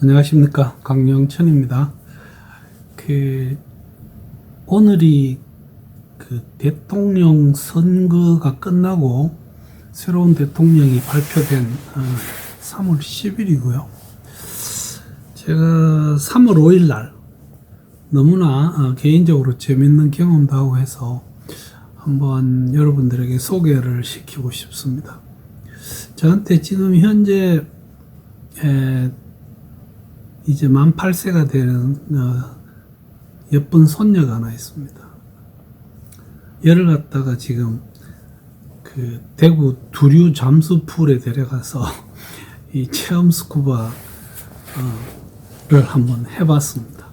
안녕하십니까, 강영천입니다. 오늘이 대통령 선거가 끝나고 새로운 대통령이 발표된 3월 10일이고요. 제가 3월 5일 날 너무나 개인적으로 재밌는 경험도 하고 해서 한번 여러분들에게 소개를 시키고 싶습니다. 저한테 지금 현재 이제 만 8세가 되는 예쁜 손녀가 하나 있습니다. 얘를 갖다가 지금 대구 두류 잠수풀에 데려가서 이 체험 스쿠버를 한번 해봤습니다.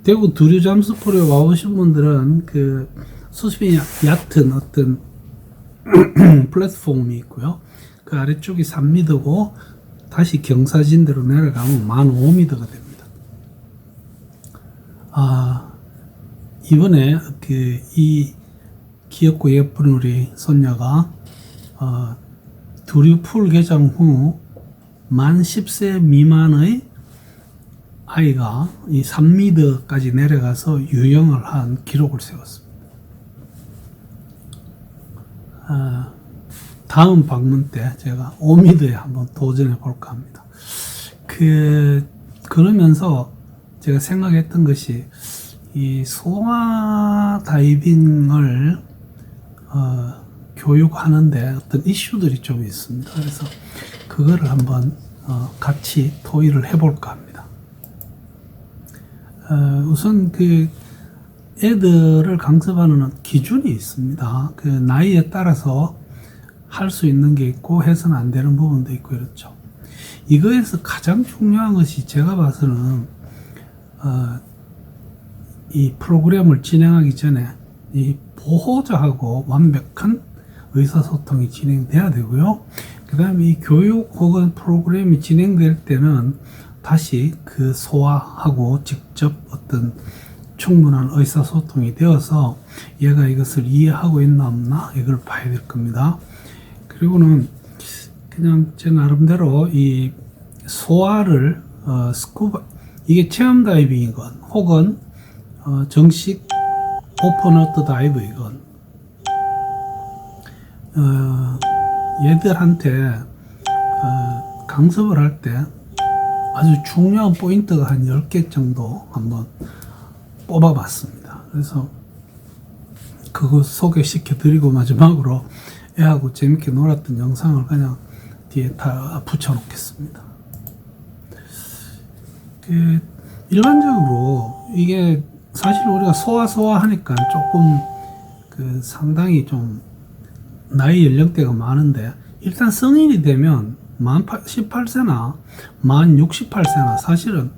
대구 두류 잠수풀에 와보신 분들은 수심이 얕은 어떤 플랫폼이 있고요. 그 아래쪽이 3m고 다시 경사진대로 내려가면 15m가 됩니다. 이번에 이 귀엽고 예쁜 우리 손녀가 두류풀 개장 후 만 10세 미만의 아이가 이 3m까지 내려가서 유영을 한 기록을 세웠습니다. 다음 방문 때 제가 5m에 한번 도전해 볼까 합니다. 그러면서 제가 생각했던 것이 이 소화 다이빙을 교육하는데 어떤 이슈들이 좀 있습니다. 그래서 그거를 한번 같이 토의를 해볼까 합니다. 우선 애들을 강습하는 기준이 있습니다. 나이에 따라서 할 수 있는 게 있고 해서는 안 되는 부분도 있고 이렇죠. 이거에서 가장 중요한 것이 제가 봐서는 이 프로그램을 진행하기 전에 이 보호자하고 완벽한 의사소통이 진행돼야 되고요. 그 다음에 이 교육 혹은 프로그램이 진행될 때는 다시 소아하고 직접 어떤 충분한 의사소통이 되어서 얘가 이것을 이해하고 있나 없나 이걸 봐야 될 겁니다. 그리고는 그냥 제 나름대로 이 소아를 스쿠버 이게 체험 다이빙이건 혹은 정식 오픈워터 다이브이건 얘들한테 강습을 할 때 아주 중요한 포인트가 한 10개 정도 한번 뽑아봤습니다. 그래서 그거 소개시켜 드리고 마지막으로 애하고 재밌게 놀았던 영상을 그냥 뒤에 다 붙여 놓겠습니다. 일반적으로 이게 사실 우리가 소아 하니까 조금 상당히 좀 나이 연령대가 많은데 일단 성인이 되면 만 18세나 만 68세나 사실은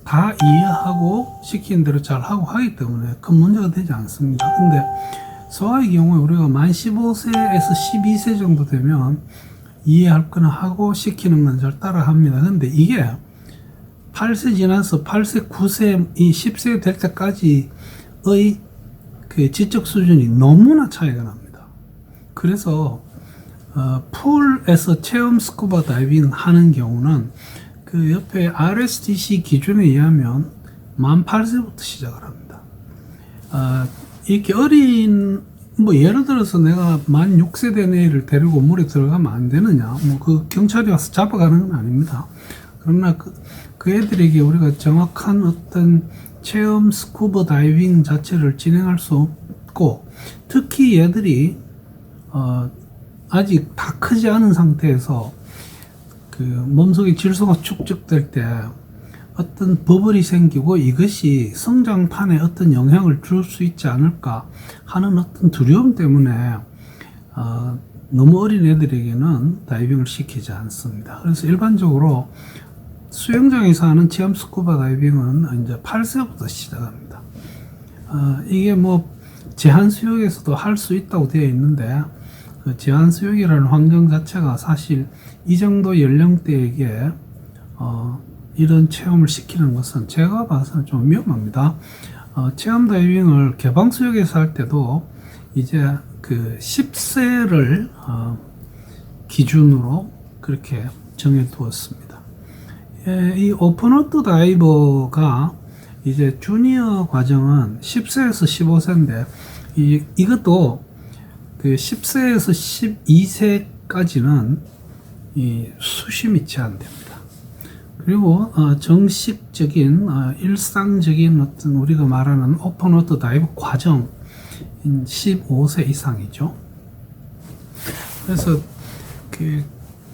다 이해하고 시키는 대로 잘 하고 하기 때문에 큰 문제가 되지 않습니다. 근데 소아의 경우에 우리가 만 15세에서 12세 정도 되면 이해할 거나 하고 시키는 건 잘 따라 합니다. 근데 이게 8세 지나서 8세, 9세, 이 10세 될 때까지의 지적 수준이 너무나 차이가 납니다. 그래서 풀에서 체험 스쿠버 다이빙 하는 경우는 옆에 RSTC 기준에 의하면 만 8세부터 시작을 합니다. 이렇게 어린, 예를 들어서 내가 만 6세 된 애를 데리고 물에 들어가면 안 되느냐, 경찰이 와서 잡아가는 건 아닙니다. 그러나 그 애들에게 우리가 정확한 어떤 체험 스쿠버 다이빙 자체를 진행할 수 없고, 특히 얘들이, 아직 다 크지 않은 상태에서 몸속의 질소가 축적될 때 어떤 버블이 생기고 이것이 성장판에 어떤 영향을 줄 수 있지 않을까 하는 어떤 두려움 때문에 너무 어린 애들에게는 다이빙을 시키지 않습니다. 그래서 일반적으로 수영장에서 하는 체험 스쿠버 다이빙은 이제 8세부터 시작합니다. 이게 제한 수역에서도 할 수 있다고 되어 있는데 제한 수역이라는 환경 자체가 사실 이 정도 연령대에게 이런 체험을 시키는 것은 제가 봐서는 좀 위험합니다. 체험 다이빙을 개방 수역에서 할 때도 이제 10세를 기준으로 그렇게 정해두었습니다. 이 오픈워터 다이버가 이제 주니어 과정은 10세에서 15세인데 이것도 그 10세에서 12세까지는 이 수심이 제한됩니다. 그리고 정식적인 일상적인 어떤 우리가 말하는 오픈워터 다이버 과정인 15세 이상이죠. 그래서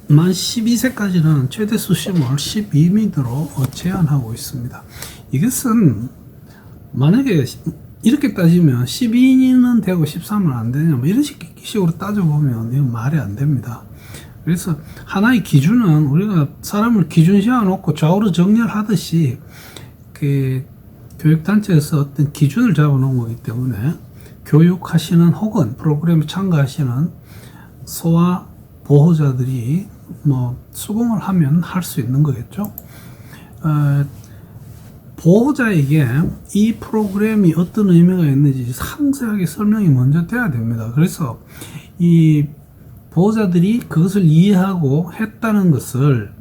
만 12세까지는 최대 수심을 12m로 제한하고 있습니다. 이것은 만약에 이렇게 따지면 12는 되고 13은 안 되냐 뭐 이런 식으로 따져보면 이건 말이 안 됩니다. 그래서 하나의 기준은 우리가 사람을 기준 세워놓고 좌우로 정렬하듯이 그 교육단체에서 어떤 기준을 잡아놓은 거기 때문에 교육하시는 혹은 프로그램에 참가하시는 소아 보호자들이 뭐 수긍을 하면 할 수 있는 거겠죠. 보호자에게 이 프로그램이 어떤 의미가 있는지 상세하게 설명이 먼저 돼야 됩니다. 그래서 이 보호자들이 그것을 이해하고 했다는 것을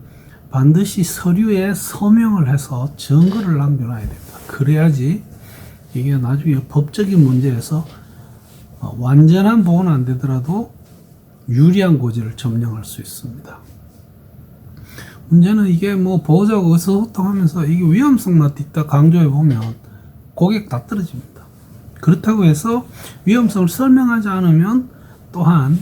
반드시 서류에 서명을 해서 증거를 남겨놔야 됩니다. 그래야지 이게 나중에 법적인 문제에서 완전한 보호는 안 되더라도 유리한 고지를 점령할 수 있습니다. 문제는 이게 뭐 보호자하고 의사소통하면서 이게 위험성만 있다 강조해 보면 고객 다 떨어집니다. 그렇다고 해서 위험성을 설명하지 않으면 또한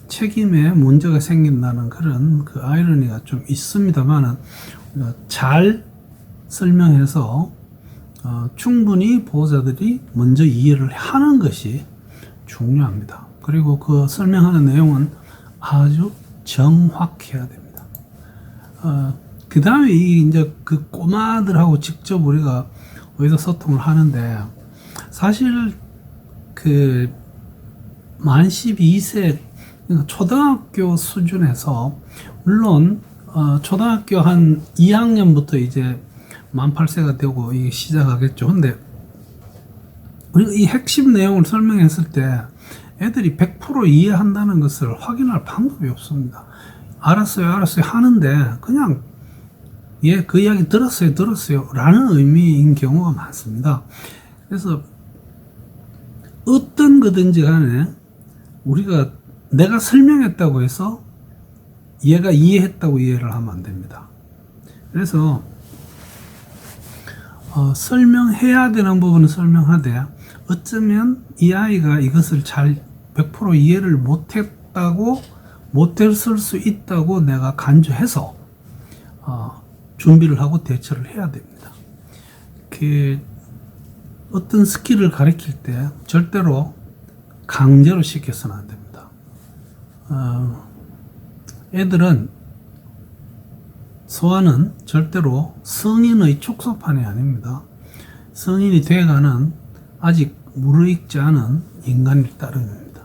책임에 문제가 생긴다는 그런 그 아이러니가 좀 있습니다만은 잘 설명해서 충분히 보호자들이 먼저 이해를 하는 것이 중요합니다. 그리고 그 설명하는 내용은 아주 정확해야 됩니다. 그 다음에 이제 그 꼬마들하고 직접 우리가 의사소통을 하는데 사실 그 만 12세 초등학교 수준에서 물론 초등학교 한 2학년부터 이제 만 8세가 되고 이게 시작하겠죠. 근데 우리가 이 핵심 내용을 설명했을 때 애들이 100% 이해한다는 것을 확인할 방법이 없습니다. 알았어요 하는데 그냥 그 이야기 들었어요 라는 의미인 경우가 많습니다. 그래서 어떤 거든지 간에 우리가 내가 설명했다고 해서 얘가 이해했다고 이해를 하면 안 됩니다. 그래서 설명해야 되는 부분은 설명하되 어쩌면 이 아이가 이것을 잘 100% 이해를 못했을 수 있다고 내가 간주해서 준비를 하고 대처를 해야 됩니다. 어떤 스킬을 가르칠 때 절대로 강제로 시켜서는 안 됩니다. 애들은 소아는 절대로 성인의 축소판이 아닙니다. 성인이 돼가는 아직 무르익지 않은 인간일 따름입니다.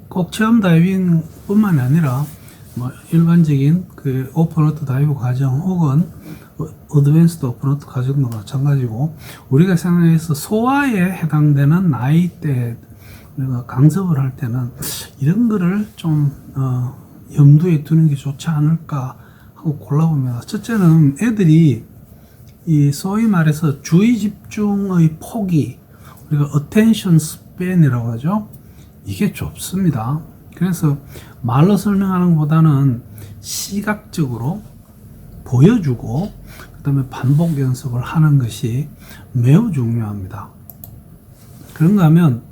꼭 체험 다이빙 뿐만이 아니라 뭐 일반적인 그 오픈워터 다이브 과정 혹은 어드밴스드 오픈워터 과정도 마찬가지고 우리가 생각해서 소아에 해당되는 나이대 우리가 강습을 할 때는 이런 거를 좀 염두에 두는 게 좋지 않을까 하고 골라봅니다. 첫째는 애들이 이 소위 말해서 주의 집중의 폭이 우리가 attention span이라고 하죠. 이게 좁습니다. 그래서 말로 설명하는 것보다는 시각적으로 보여주고 그 다음에 반복 연습을 하는 것이 매우 중요합니다. 그런가 하면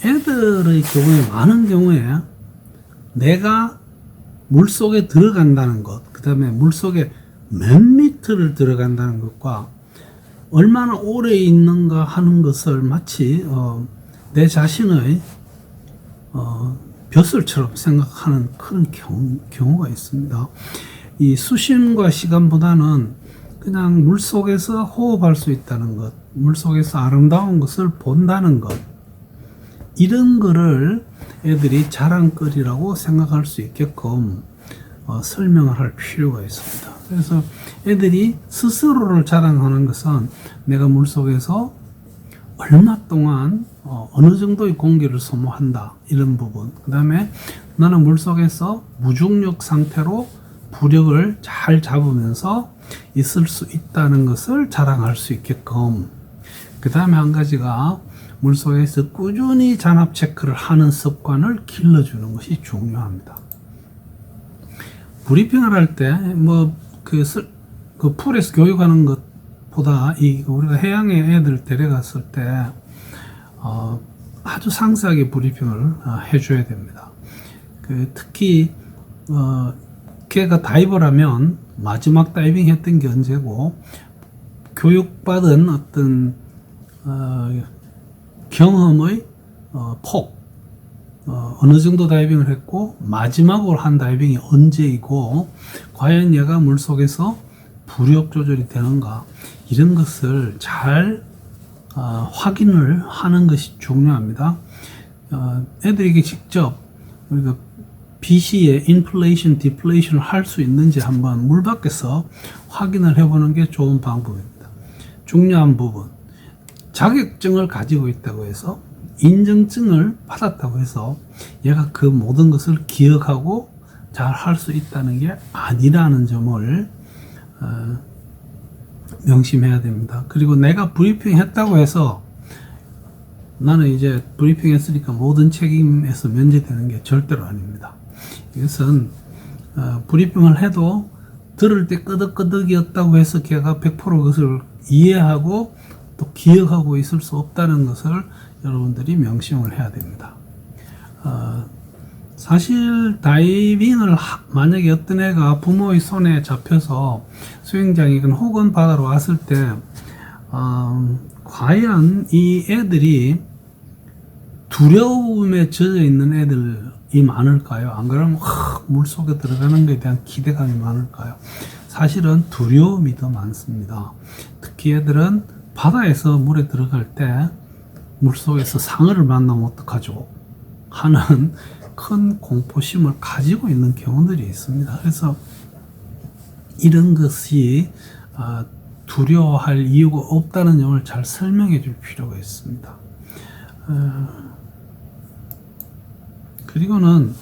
애들의 경우에 많은 경우에 내가 물속에 들어간다는 것, 그 다음에 물속에 몇 미터를 들어간다는 것과 얼마나 오래 있는가 하는 것을 마치 내 자신의 벼슬처럼 생각하는 그런 경우가 있습니다. 이 수심과 시간보다는 그냥 물속에서 호흡할 수 있다는 것, 물속에서 아름다운 것을 본다는 것, 이런 거를 애들이 자랑거리라고 생각할 수 있게끔 설명을 할 필요가 있습니다. 그래서 애들이 스스로를 자랑하는 것은 내가 물속에서 얼마 동안 어느 정도의 공기를 소모한다 이런 부분. 그 다음에 나는 물속에서 무중력 상태로 부력을 잘 잡으면서 있을 수 있다는 것을 자랑할 수 있게끔. 그 다음에 한 가지가 물속에서 꾸준히 잔압 체크를 하는 습관을 길러주는 것이 중요합니다. 브리핑을 할 때 그 풀에서 교육하는 것보다 우리가 해양에 애들 데려갔을 때 아주 상세하게 브리핑을 해줘야 됩니다. 특히 걔가 다이버라면 마지막 다이빙 했던 게 언제고, 교육받은 어떤 경험의 폭, 어느 정도 다이빙을 했고 마지막으로 한 다이빙이 언제이고, 과연 얘가 물속에서 부력 조절이 되는가, 이런 것을 잘 확인을 하는 것이 중요합니다. 애들에게 직접 우리가 BC의 인플레이션, 디플레이션을 할 수 있는지 한번 물 밖에서 확인을 해보는 게 좋은 방법입니다. 중요한 부분, 자격증을 가지고 있다고 해서, 인증증을 받았다고 해서 얘가 그 모든 것을 기억하고 잘 할 수 있다는 게 아니라는 점을 명심해야 됩니다. 그리고 내가 브리핑 했다고 해서 나는 이제 브리핑 했으니까 모든 책임에서 면제되는 게 절대로 아닙니다. 이것은 브리핑을 해도 들을 때 끄덕끄덕이었다고 해서 걔가 100% 그것을 이해하고 또 기억하고 있을 수 없다는 것을 여러분들이 명심을 해야 됩니다. 사실 다이빙을 만약에 어떤 애가 부모의 손에 잡혀서 수영장이건 혹은 바다로 왔을 때 과연 이 애들이 두려움에 젖어 있는 애들이 많을까요? 안 그러면 물속에 들어가는 것에 대한 기대감이 많을까요? 사실은 두려움이 더 많습니다. 특히 애들은 바다에서 물에 들어갈 때 물속에서 상어를 만나면 어떡하죠? 하는 큰 공포심을 가지고 있는 경우들이 있습니다. 그래서 이런 것이 두려워할 이유가 없다는 점을 잘 설명해 줄 필요가 있습니다. 그리고는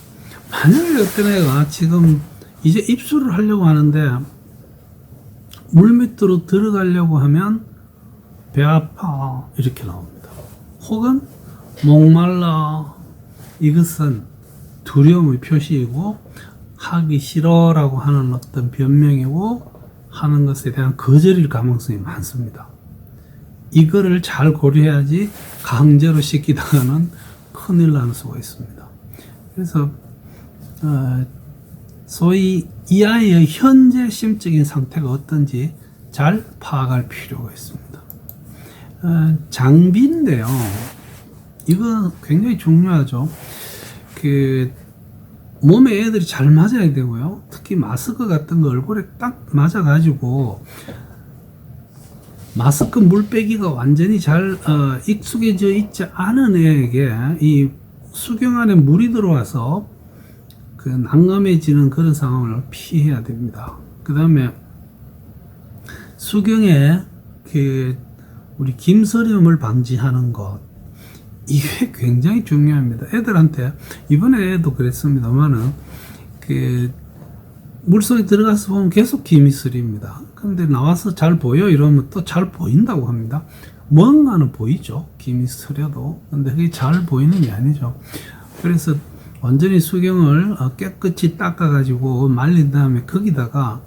만약에 어떤 애가 지금 이제 입수를 하려고 하는데 물 밑으로 들어가려고 하면 배 아파 이렇게 나옵니다. 혹은 목말라, 이것은 두려움의 표시이고 하기 싫어라고 하는 어떤 변명이고 하는 것에 대한 거절일 가능성이 많습니다. 이거를 잘 고려해야지 강제로 시키다가는 큰일 나는 수가 있습니다. 그래서 소위 이 아이의 현재 심적인 상태가 어떤지 잘 파악할 필요가 있습니다. 장비인데요, 이거 굉장히 중요하죠. 몸에 애들이 잘 맞아야 되고요. 특히 마스크 같은 거 얼굴에 딱 맞아가지고 마스크 물빼기가 완전히 잘 익숙해져 있지 않은 애에게 이 수경 안에 물이 들어와서 난감해지는 그런 상황을 피해야 됩니다. 그 다음에 수경에 우리 김서림을 방지하는 것, 이게 굉장히 중요합니다. 애들한테, 이번에 애도 그랬습니다만은, 물속에 들어가서 보면 계속 김이 서립니다. 그런데 나와서 잘 보여? 이러면 또 잘 보인다고 합니다. 뭔가는 보이죠. 김이 서려도. 근데 그게 잘 보이는 게 아니죠. 그래서 완전히 수경을 깨끗이 닦아가지고 말린 다음에 거기다가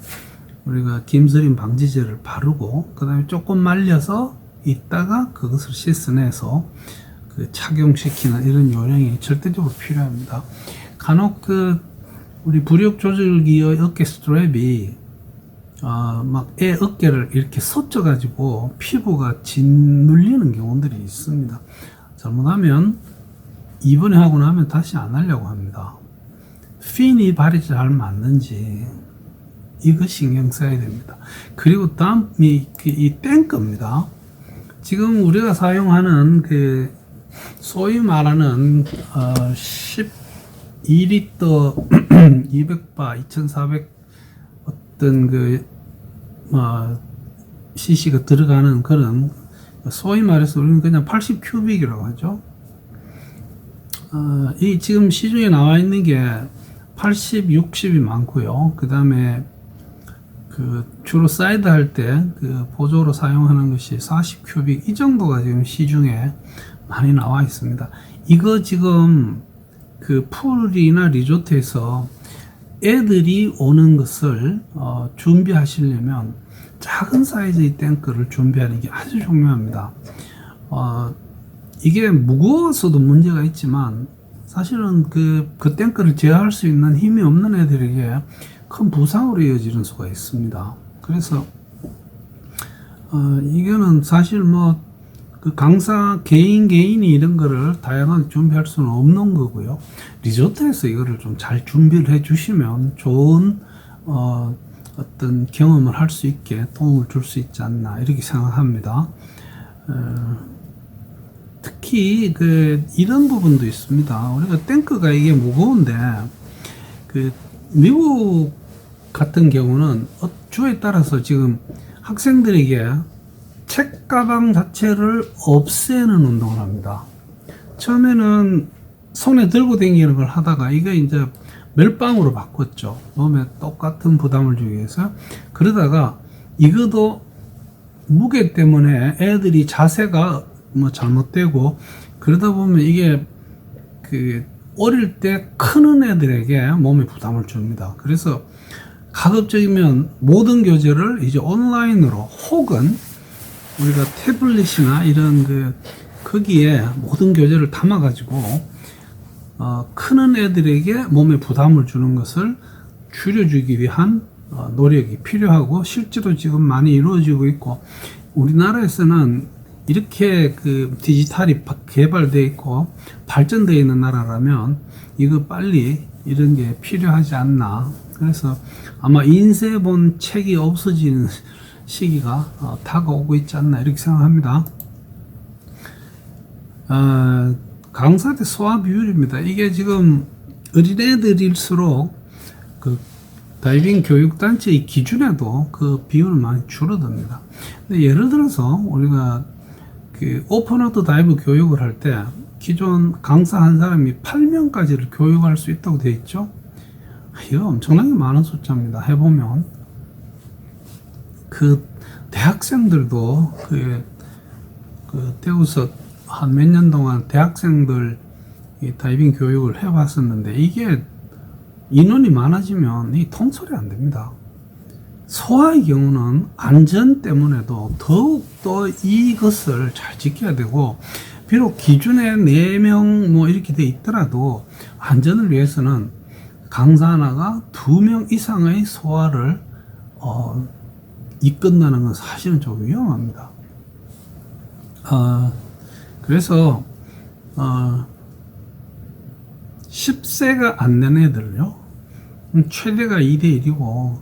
우리가 김서림 방지제를 바르고, 그 다음에 조금 말려서 이따가 그것을 씻어내서 착용시키는 이런 요령이 절대적으로 필요합니다. 간혹 우리 부력 조절기의 어깨 스트랩이 막 애 어깨를 이렇게 섰져가지고 피부가 짓눌리는 경우들이 있습니다. 잘못하면 이번에 하고 나면 다시 안 하려고 합니다. 핀이 발이 잘 맞는지 이거 신경 써야 됩니다. 그리고 다음이 이 탱크입니다. 지금 우리가 사용하는 소위 말하는 12리터 200바 2400 어떤 cc가 들어가는 그런 소위 말해서 우리는 그냥 80 큐빅이라고 하죠. 이 지금 시중에 나와 있는 게 80, 60이 많고요. 그 다음에 그 주로 사이드 할 때 그 보조로 사용하는 것이 40 큐빅 이 정도가 지금 시중에 많이 나와 있습니다. 이거 지금 그 풀이나 리조트에서 애들이 오는 것을 준비하시려면 작은 사이즈의 탱크를 준비하는 게 아주 중요합니다. 이게 무거워서도 문제가 있지만 사실은 그 탱크를 제어할 수 있는 힘이 없는 애들에게 큰 부상으로 이어지는 수가 있습니다. 그래서 이거는 사실 뭐 그 강사 개인이 이런 거를 다양하게 준비할 수는 없는 거고요. 리조트에서 이거를 좀 잘 준비를 해 주시면 좋은 어떤 경험을 할 수 있게 도움을 줄 수 있지 않나 이렇게 생각합니다. 특히 이런 부분도 있습니다. 우리가 탱크가 이게 무거운데 미국 같은 경우는 주에 따라서 지금 학생들에게 책가방 자체를 없애는 운동을 합니다. 처음에는 손에 들고 다니는 걸 하다가 이게 이제 멜빵으로 바꿨죠. 몸에 똑같은 부담을 주기 위해서. 그러다가 이것도 무게 때문에 애들이 자세가 뭐 잘못되고 그러다 보면 이게 어릴 때 크는 애들에게 몸에 부담을 줍니다. 그래서 가급적이면 모든 교재를 이제 온라인으로 혹은 우리가 태블릿이나 이런 거기에 모든 교재를 담아 가지고 크는 애들에게 몸에 부담을 주는 것을 줄여주기 위한 노력이 필요하고 실제로 지금 많이 이루어지고 있고 우리나라에서는 이렇게 디지털이 개발되어 있고 발전되어 있는 나라라면 이거 빨리 이런 게 필요하지 않나. 그래서 아마 인쇄본 책이 없어지는 시기가 다가오고 있지 않나 이렇게 생각합니다. 강사 대 소아 비율입니다. 이게 지금 어린애들일수록 다이빙 교육단체의 기준에도 그 비율은 많이 줄어듭니다. 근데 예를 들어서 우리가 오픈워터 다이브 교육을 할 때 기존 강사 한 사람이 8명까지를 교육할 수 있다고 되어 있죠. 이거 엄청나게 많은 숫자입니다. 해보면 대학생들도 대구서 한 몇 년 동안 대학생들 다이빙 교육을 해봤었는데 이게 인원이 많아지면 이 통솔이 안 됩니다. 소아의 경우는 안전 때문에도 더욱더 이것을 잘 지켜야 되고 비록 기준에 4명 뭐 이렇게 돼 있더라도 안전을 위해서는 강사 하나가 2명 이상의 소아를 이끈다는 건 사실은 좀 위험합니다. 그래서 10세가 안 된 애들요 최대가 2대1이고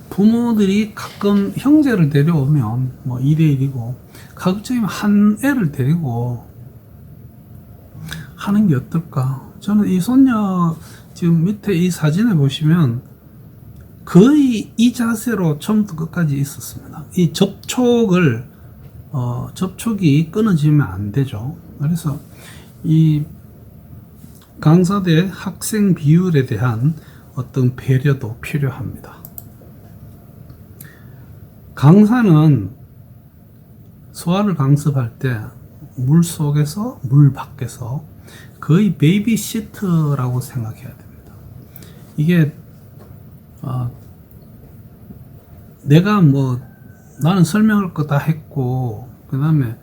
부모들이 가끔 형제를 데려오면 뭐 2대1이고 가급적이면 한 애를 데리고 하는 게 어떨까. 저는 이 손녀 지금 밑에 이 사진에 보시면 거의 이 자세로 처음부터 끝까지 있었습니다. 이 접촉이 끊어지면 안 되죠. 그래서 이 강사 대 학생 비율에 대한 어떤 배려도 필요합니다. 강사는 소아를 강습할 때 물 속에서 물 밖에서 거의 베이비시터라고 생각해야 됩니다. 이게 내가 나는 설명할 거 다 했고 그 다음에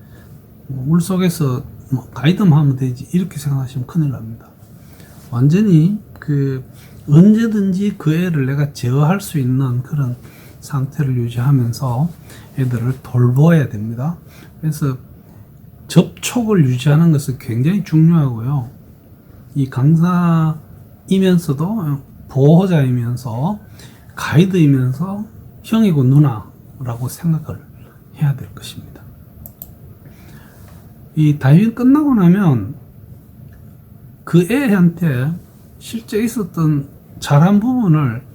물 속에서 가이드만 하면 되지 이렇게 생각하시면 큰일 납니다. 완전히 언제든지 그 애를 내가 제어할 수 있는 그런 상태를 유지하면서 애들을 돌봐야 됩니다. 그래서 접촉을 유지하는 것은 굉장히 중요하고요. 이 강사이면서도 보호자이면서 가이드이면서 형이고 누나라고 생각을 해야 될 것입니다. 이 다이빙 끝나고 나면 그 애한테 실제 있었던 잘한 부분을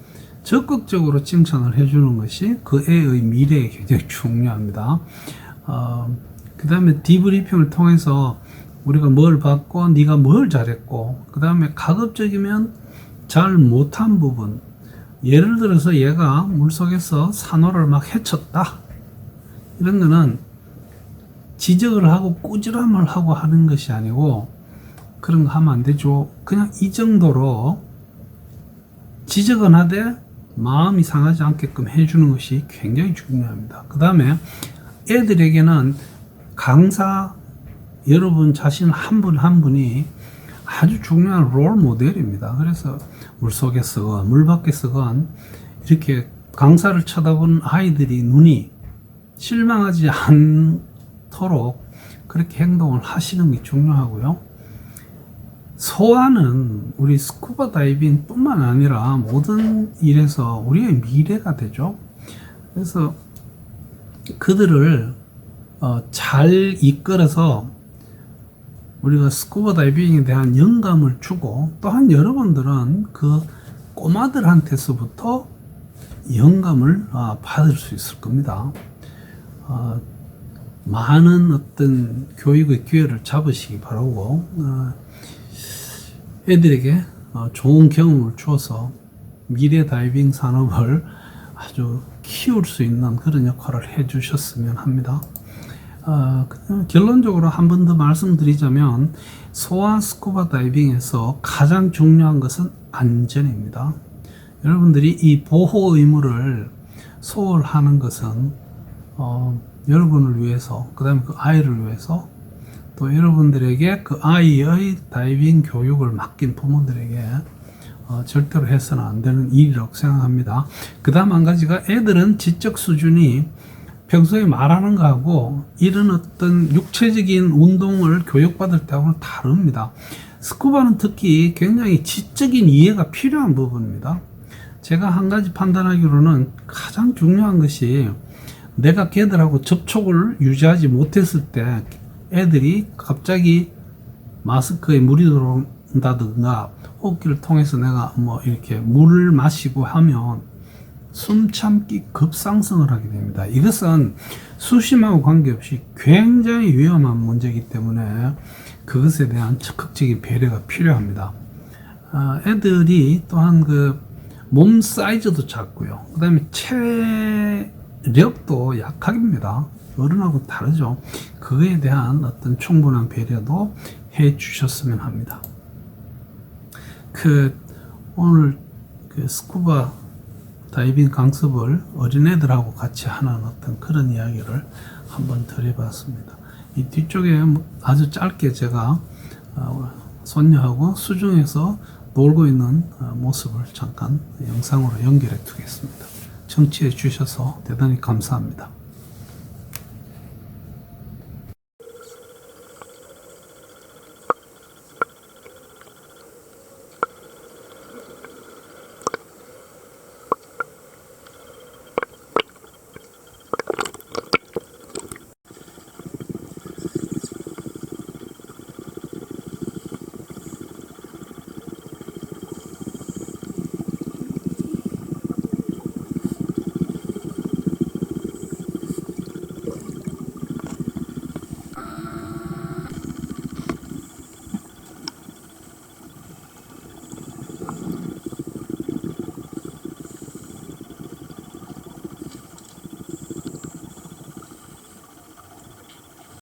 적극적으로 칭찬을 해주는 것이 그 애의 미래에 굉장히 중요합니다. 그 다음에 디브리핑을 통해서 우리가 뭘 봤고 네가 뭘 잘했고, 그 다음에 가급적이면 잘 못한 부분, 예를 들어서 얘가 물속에서 산호를 막 헤쳤다, 이런 거는 지적을 하고 꾸지람을 하고 하는 것이 아니고 그런 거 하면 안 되죠. 그냥 이 정도로 지적은 하되 마음이 상하지 않게끔 해주는 것이 굉장히 중요합니다. 그 다음에 애들에게는 강사 여러분 자신 한 분 한 분이 아주 중요한 롤 모델입니다. 그래서 물속에서건 물밖에서건 이렇게 강사를 쳐다보는 아이들이 눈이 실망하지 않도록 그렇게 행동을 하시는 게 중요하고요. 소아는 우리 스쿠버 다이빙 뿐만 아니라 모든 일에서 우리의 미래가 되죠. 그래서 그들을 잘 이끌어서 우리가 스쿠버 다이빙에 대한 영감을 주고, 또한 여러분들은 그 꼬마들한테서부터 영감을 받을 수 있을 겁니다. 많은 어떤 교육의 기회를 잡으시기 바라고, 애들에게 좋은 경험을 주어서 미래 다이빙 산업을 아주 키울 수 있는 그런 역할을 해 주셨으면 합니다. 결론적으로 한 번 더 말씀드리자면, 소아 스쿠버 다이빙에서 가장 중요한 것은 안전입니다. 여러분들이 이 보호 의무를 소홀하는 것은 여러분을 위해서, 그 다음에 그 아이를 위해서, 또 여러분들에게 그 아이의 다이빙 교육을 맡긴 부모들에게 절대로 해서는 안 되는 일이라고 생각합니다. 그 다음 한 가지가, 애들은 지적 수준이 평소에 말하는 거하고 이런 어떤 육체적인 운동을 교육받을 때하고는 다릅니다. 스쿠버는 특히 굉장히 지적인 이해가 필요한 부분입니다. 제가 한 가지 판단하기로는 가장 중요한 것이, 내가 걔들하고 접촉을 유지하지 못했을 때 애들이 갑자기 마스크에 물이 들어온다든가 호흡기를 통해서 내가 뭐 이렇게 물을 마시고 하면 숨 참기 급상승을 하게 됩니다. 이것은 수심하고 관계없이 굉장히 위험한 문제이기 때문에 그것에 대한 적극적인 배려가 필요합니다. 애들이 또한 그 몸 사이즈도 작고요. 그 다음에 체력도 약합니다. 어른하고 다르죠. 그거에 대한 어떤 충분한 배려도 해 주셨으면 합니다. 오늘 스쿠버 다이빙 강습을 어린애들하고 같이 하는 어떤 그런 이야기를 한번 드려봤습니다. 이 뒤쪽에 아주 짧게 제가 손녀하고 수중에서 놀고 있는 모습을 잠깐 영상으로 연결해 두겠습니다. 청취해 주셔서 대단히 감사합니다.